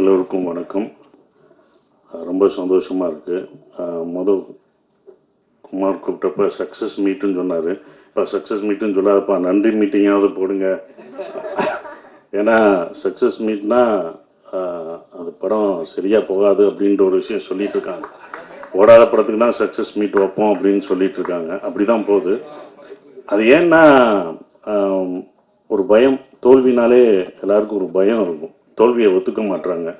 எல்லோருக்கும் வணக்கம். ரொம்ப சந்தோஷமாக இருக்குது. குமார் கூப்பிட்டப்ப சக்ஸஸ் மீட்டுன்னு சொன்னார். இப்போ சக்ஸஸ் மீட்டுன்னு சொல்லாதப்பா நன்றி மீட்டிங்காவது போடுங்க. ஏன்னா சக்ஸஸ் மீட்னா அது படம் சரியாக போகாது அப்படின்ற ஒரு விஷயம் சொல்லிட்டு இருக்காங்க. ஓடாத படத்துக்கு தான் சக்ஸஸ் மீட் வைப்போம் அப்படின்னு சொல்லிட்டு இருக்காங்க. அப்படி தான் போகுது. அது ஏன்னா ஒரு பயம், தோல்வினாலே எல்லாருக்கும் ஒரு பயம் இருக்கும். தோல்வியை ஒத்துக்க மாட்டாங்க.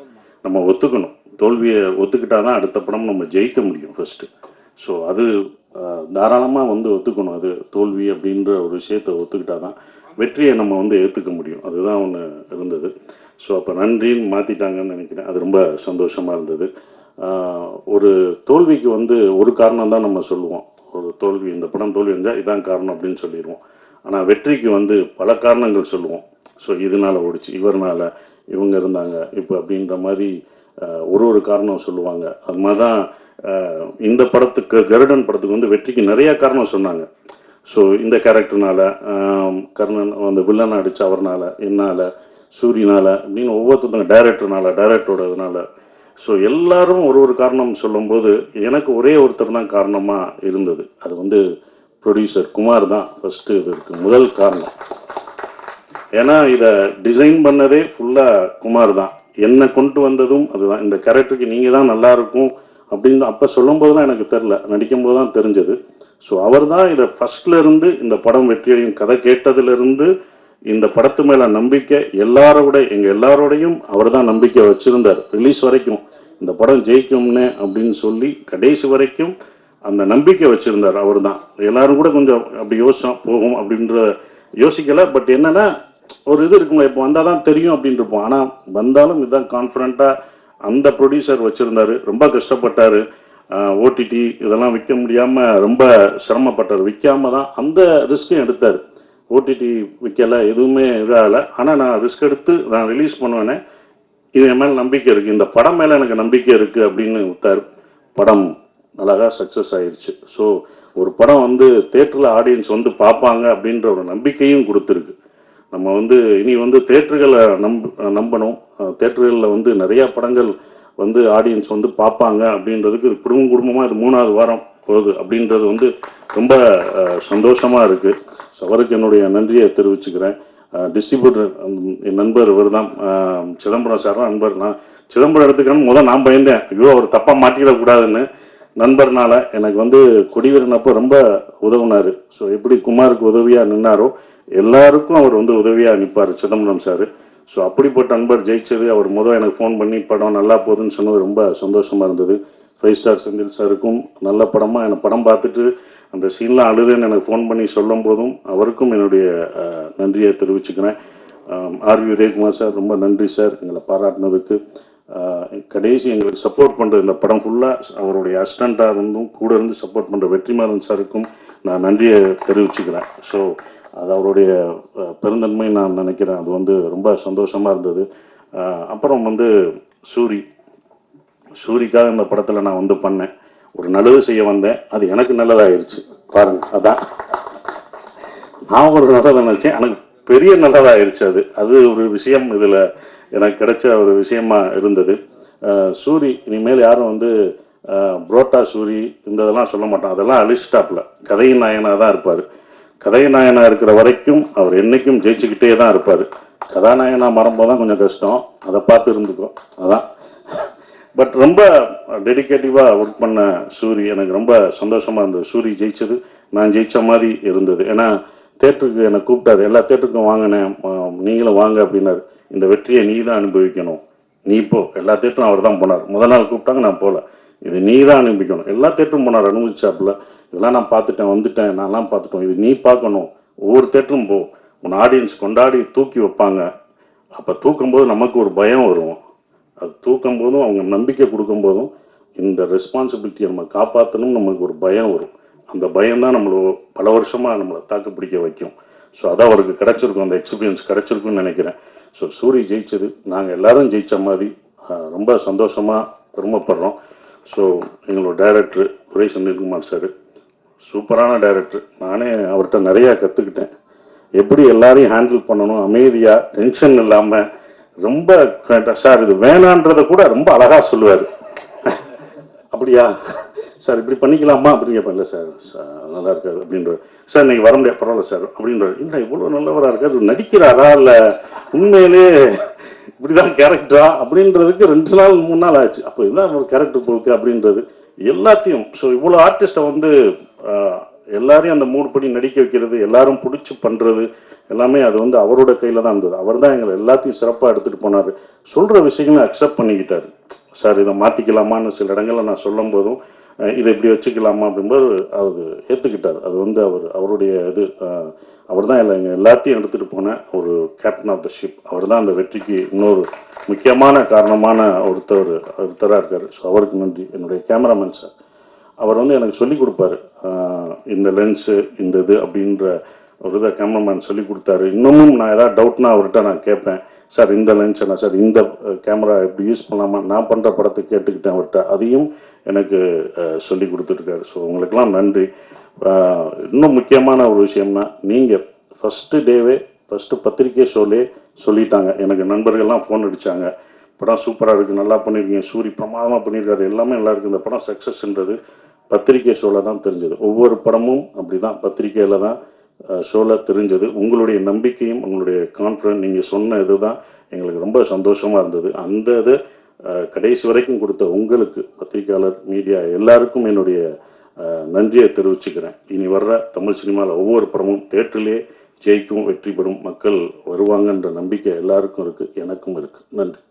நம்ம ஒத்துக்கணும். தோல்வியை ஒத்துக்கிட்டா தான் அடுத்த படம் நம்ம ஜெயிக்க முடியும் ஃபர்ஸ்ட்டு. ஸோ அது தாராளமாக ஒத்துக்கணும். அது தோல்வி அப்படின்ற ஒரு விஷயத்தை ஒத்துக்கிட்டா தான் வெற்றியை நம்ம ஏற்றுக்க முடியும். அதுதான் ஒன்று இருந்தது. ஸோ அப்போ நன்றின்னு மாற்றிட்டாங்கன்னு நினைக்கிறேன். அது ரொம்ப சந்தோஷமாக இருந்தது. ஒரு தோல்விக்கு ஒரு காரணம் தான் நம்ம சொல்லுவோம். ஒரு தோல்வி, இந்த படம் தோல்வி இருந்தால் இதான் காரணம் அப்படின்னு சொல்லிடுவோம். ஆனால் வெற்றிக்கு பல காரணங்கள் சொல்லுவோம். ஸோ இதனால ஓடிச்சு, இவர்னால, இவங்க இருந்தாங்க இப்போ அப்படின்ற மாதிரி ஒரு காரணம் சொல்லுவாங்க. அது மாதிரி தான் இந்த படத்துக்கு, கருடன் படத்துக்கு வெற்றிக்கு நிறைய காரணம் சொன்னாங்க. ஸோ இந்த கேரக்டர்னால, கர்ணன் அந்த வில்லனை அடிச்சு அவர்னால, என்னால், சூரியனால அப்படின்னு ஒவ்வொருத்தருங்க, டைரக்டரோட இதனால. ஸோ எல்லாரும் ஒரு காரணம் சொல்லும்போது எனக்கு ஒரே ஒருத்தர் தான் காரணமாக இருந்தது. அது ப்ரொடியூசர் குமார் தான் ஃபர்ஸ்ட். இதுக்கு முதல் காரணம். ஏன்னா இதை டிசைன் பண்ணதே ஃபுல்லாக குமார் தான். என்னை கொண்டு வந்ததும் அதுதான். இந்த கேரக்டருக்கு நீங்கள் தான் நல்லா இருக்கும் அப்படின்னு அப்போ சொல்லும் போதெல்லாம் எனக்கு தெரில, நடிக்கும் போது தான் தெரிஞ்சது. ஸோ அவர் தான் இதை ஃபர்ஸ்ட்ல இருந்து இந்த படம் வெற்றியடையும் கதை கேட்டதுலேருந்து இந்த படத்து மேலே நம்பிக்கை எங்கள் எல்லாரோடையும் அவர் தான் நம்பிக்கை வச்சுருந்தார். ரிலீஸ் வரைக்கும் இந்த படம் ஜெயிக்கும்னு அப்படின்னு சொல்லி கடைசி வரைக்கும் அந்த நம்பிக்கை வச்சுருந்தார் அவர் தான். எல்லாரும் கூட கொஞ்சம் அப்படி யோசிச்சோம் போகும் அப்படின்ற யோசிக்கலை. பட் என்னன்னா ஒரு இது இருக்குங்க, இப்போ வந்தால் தான் தெரியும் அப்படின்னு இருப்போம். ஆனால் வந்தாலும் இதுதான் கான்ஃபிடண்ட்டாக அந்த ப்ரொடியூசர் வச்சுருந்தாரு. ரொம்ப கஷ்டப்பட்டார். ஓடிடி இதெல்லாம் விற்க முடியாமல் ரொம்ப சிரமப்பட்டார். விற்காம தான் அந்த ரிஸ்க்கும் எடுத்தார். ஓடிடி விற்கலை, எதுவுமே இதாகலை. ஆனால் நான் ரிஸ்க் எடுத்து நான் ரிலீஸ் பண்ணுவேனே, இது என் மேலே நம்பிக்கை இருக்குது, இந்த படம் மேலே எனக்கு நம்பிக்கை இருக்குது அப்படின்னு விட்டார். படம் அழகாக சக்ஸஸ் ஆயிடுச்சு. ஸோ ஒரு படம் தேட்டரில் ஆடியன்ஸ் பார்ப்பாங்க அப்படின்ற ஒரு நம்பிக்கையும் கொடுத்துருக்கு. நம்ம இனி தேட்டர்களை நம்பணும். தேட்டர்களில் நிறையா படங்கள் ஆடியன்ஸ் பார்ப்பாங்க அப்படின்றதுக்கு குடும்பமாக இது 3வது வாரம் போகுது அப்படின்றது ரொம்ப சந்தோஷமாக இருக்குது. ஸோ அவருக்கு என்னுடைய நன்றியை தெரிவிச்சுக்கிறேன். டிஸ்ட்ரிபியூட்டர் என் நண்பர் இவர் தான், சிதம்பரம் சார் தான் நண்பர். நான் சிதம்பரம் எடுத்துக்கணும் நான் பயந்தேன், ஐயோ அவர் தப்பாக மாட்டிடக்கூடாதுன்னு. நண்பர்னால எனக்கு கொடிவீரனப்போ ரொம்ப உதவுனார். ஸோ எப்படி குமாருக்கு உதவியாக நின்னாரோ எல்லாருக்கும் அவர் உதவியாக நிற்பார் சிதம்பரம் சார். ஸோ அப்படிப்பட்ட நண்பர் ஜெயிச்சது. அவர் எனக்கு ஃபோன் பண்ணி படம் நல்லா போகுதுன்னு சொன்னது ரொம்ப சந்தோஷமாக இருந்தது. 5 ஸ்டார் செந்தில் சாருக்கும் நல்ல படமாக எனக்கு படம் பார்த்துட்டு அந்த சீன்லாம் அழுதுன்னு எனக்கு ஃபோன் பண்ணி சொல்லும் போதும் அவருக்கும் என்னுடைய நன்றியை தெரிவிச்சுக்கிறேன். ஆர்வி உதயகுமார் சார் ரொம்ப நன்றி சார் எங்களை பாராட்டினதுக்கு. கடைசி எங்களுக்கு சப்போர்ட் பண்ணுற இந்த படம் ஃபுல்லாக அவருடைய அசிஸ்டண்ட்டாக இருந்தும் கூட இருந்து சப்போர்ட் பண்ணுற வெற்றிமாறன் சாருக்கும் நான் நன்றியை தெரிவிச்சுக்கிறேன். ஸோ அது அவருடைய பெருந்தன்மை நான் நினைக்கிறேன். அது ரொம்ப சந்தோஷமாக இருந்தது. அப்புறம் சூரிக்காக இந்த படத்தில் நான் பண்ணேன். ஒரு நல்லது செய்ய வந்தேன், அது எனக்கு நல்லதாயிருச்சு பாருங்க. அதான் நான் ஒரு நல்லதாக நினச்சேன், எனக்கு பெரிய நல்லதாயிருச்சு. அது ஒரு விஷயம் இதில் எனக்கு கிடைச்ச ஒரு விஷயமா இருந்தது. சூரி இனிமேல் யாரும் புரோட்டா சூரி இந்த இதெல்லாம் சொல்ல மாட்டான். அதெல்லாம் அலிஸ்டாப்ல கதையின் நாயனாக தான் இருப்பார். கதைநாயனா இருக்கிற வரைக்கும் அவர் என்னைக்கும் ஜெயிச்சுக்கிட்டே தான் இருப்பார். கதாநாயனா மறம்போது தான் கொஞ்சம் கஷ்டம், அதை பார்த்து இருந்துக்கும். அதான் பட் ரொம்ப டெடிக்கேட்டிவாக ஒர்க் பண்ண சூரி எனக்கு ரொம்ப சந்தோஷமாக இருந்தது. சூரி ஜெயிச்சது நான் ஜெயிச்ச மாதிரி இருந்தது. ஏன்னா தேட்டருக்கு என்னை கூப்பிட்டாரு, எல்லா தேட்டருக்கும் வாங்கினேன், நீங்களும் வாங்க அப்படின்னாரு. இந்த வெற்றியை நீ தான் அனுபவிக்கணும், நீ போ. எல்லா தேட்டரும் அவர் தான் போனார். முதல் நாள் கூப்பிட்டாங்க, நான் போகல. இது நீ தான் அனுபவிக்கணும். எல்லா தேட்டரும் போனார், அனுபவிச்சாப்புல. இதெல்லாம் நான் பார்த்துட்டேன், வந்துட்டேன், நான்லாம் பார்த்துட்டோம், இது நீ பார்க்கணும். ஒவ்வொரு தேட்டரும் போ, உன் ஆடியன்ஸ் கொண்டாடி தூக்கி வைப்பாங்க. அப்போ தூக்கும்போது நமக்கு ஒரு பயம் வரும். அது தூக்கும் போதும் அவங்க நம்பிக்கை கொடுக்கும் போதும் இந்த ரெஸ்பான்சிபிலிட்டியை நம்ம காப்பாற்றணும், நமக்கு ஒரு பயம் வரும். அந்த பயம் தான் நம்மளை பல வருஷமாக நம்மளை தாக்கு பிடிக்க வைக்கும். ஸோ அதான் அவருக்கு கிடைச்சிருக்கும், அந்த எக்ஸ்பீரியன்ஸ் கிடைச்சிருக்குன்னு நினைக்கிறேன். ஸோ சூரி ஜெயிச்சது நாங்கள் எல்லாரும் ஜெயித்த மாதிரி ரொம்ப சந்தோஷமாக பெருமைப்படுறோம். ஸோ எங்களோட டைரக்டர் துரை செந்தில்குமார் சார் சூப்பரான டைரக்டர். நானே அவர்கிட்ட நிறையா கற்றுக்கிட்டேன். எப்படி எல்லாரையும் ஹேண்டில் பண்ணணும், அமைதியாக, டென்ஷன் இல்லாமல் ரொம்ப சார் இது வேணான்றத கூட ரொம்ப அழகா சொல்லுவார். அப்படியா சார் இப்படி பண்ணிக்கலாமா அப்படின்னு கேட்பேன். இல்லை சார் நல்லா இருக்காரு அப்படின்றார். சார் நீங்கள் வர முடியாது பரவாயில்ல சார் அப்படின்றார். இல்லை இவ்வளோ நல்லவராக இருக்காரு, நடிக்கிறாரா இல்லை உண்மையிலே இப்படிதான் கேரக்டரா அப்படின்றதுக்கு 2 நாள் 3 நாள் ஆச்சு. அப்போ இதுதான் ஒரு கேரக்டர் போக்கு அப்படின்றது எல்லாத்தையும். ஸோ இவ்வளோ ஆர்டிஸ்ட்டை வந்து எல்லாரையும் அந்த மூடு படி நடிக்க வைக்கிறது, எல்லாரும் பிடிச்சி பண்ணுறது எல்லாமே அது வந்து அவரோட கையில் தான் இருந்தது. அவர் தான் எங்களை எல்லாத்தையும் சிறப்பாக எடுத்துகிட்டு போனார். சொல்கிற விஷயங்களை அக்செப்ட் பண்ணிக்கிட்டார். சார் இதை மாற்றிக்கலாமான்னு சில இடங்களில் நான் சொல்லும் போதும் இதை இப்படி வச்சுக்கலாமா அப்படின்போது அவர் ஏற்றுக்கிட்டார். அது வந்து அவருடைய இது அவர் தான் எல்லாத்தையும் எடுத்துகிட்டு போன ஒரு கேப்டன் ஆஃப் த ஷிப். அவர் தான் அந்த வெற்றிக்கு இன்னொரு முக்கியமான காரணமான ஒருத்தராக இருக்கார். ஸோ அவருக்கு நன்றி. என்னுடைய கேமராமேன் சார், அவர் வந்து எனக்கு சொல்லிக் கொடுப்பாரு, இந்த லென்ஸு இந்த இது அப்படின்ற ஒரு இதை கேமராமேன் சொல்லி கொடுத்தாரு. இன்னமும் நான் ஏதாவது டவுட்னா அவர்கிட்ட நான் கேட்பேன். சார் இந்த லென்ஸ் என்ன சார், இந்த கேமரா எப்படி யூஸ் பண்ணலாமா, நான் பண்ணுற படத்தை கேட்டுக்கிட்டேன் அவர்கிட்ட. அதையும் எனக்கு சொல்லி கொடுத்துருக்காரு. ஸோ உங்களுக்கெல்லாம் நன்றி. இன்னும் முக்கியமான ஒரு விஷயம்னா, நீங்கள் ஃபஸ்ட்டு டேவே ஃபஸ்ட்டு பத்திரிகை ஷோலே சொல்லிட்டாங்க. எனக்கு நண்பர்கள்லாம் ஃபோன் அடித்தாங்க, படம் சூப்பராக இருக்குது, நல்லா பண்ணியிருக்கீங்க, சூரி பிரமாதமாக பண்ணியிருக்காரு, எல்லாமே நல்லா இருக்குது, இந்த படம் சக்ஸஸ்ன்றது பத்திரிகை ஷோவில் தான் தெரிஞ்சது. ஒவ்வொரு படமும் அப்படி தான் பத்திரிகையில் தான் ஷோவில் தெரிஞ்சது. உங்களுடைய நம்பிக்கையும் உங்களுடைய கான்ஃபிடன்ஸ், நீங்கள் சொன்ன இது தான் எங்களுக்கு ரொம்ப சந்தோஷமாக இருந்தது. அந்த இது கடைசி வரைக்கும் கொடுத்த உங்களுக்கு, பத்திரிகையாளர், மீடியா எல்லாருக்கும் என்னுடைய நன்றியை தெரிவிச்சுக்கிறேன். இனி வர்ற தமிழ் சினிமாவில் ஒவ்வொரு படமும் தியேட்டரிலே ஜெயிக்கும், வெற்றி பெறும், மக்கள் வருவாங்கன்ற நம்பிக்கை எல்லாருக்கும் இருக்குது, எனக்கும் இருக்குது. நன்றி.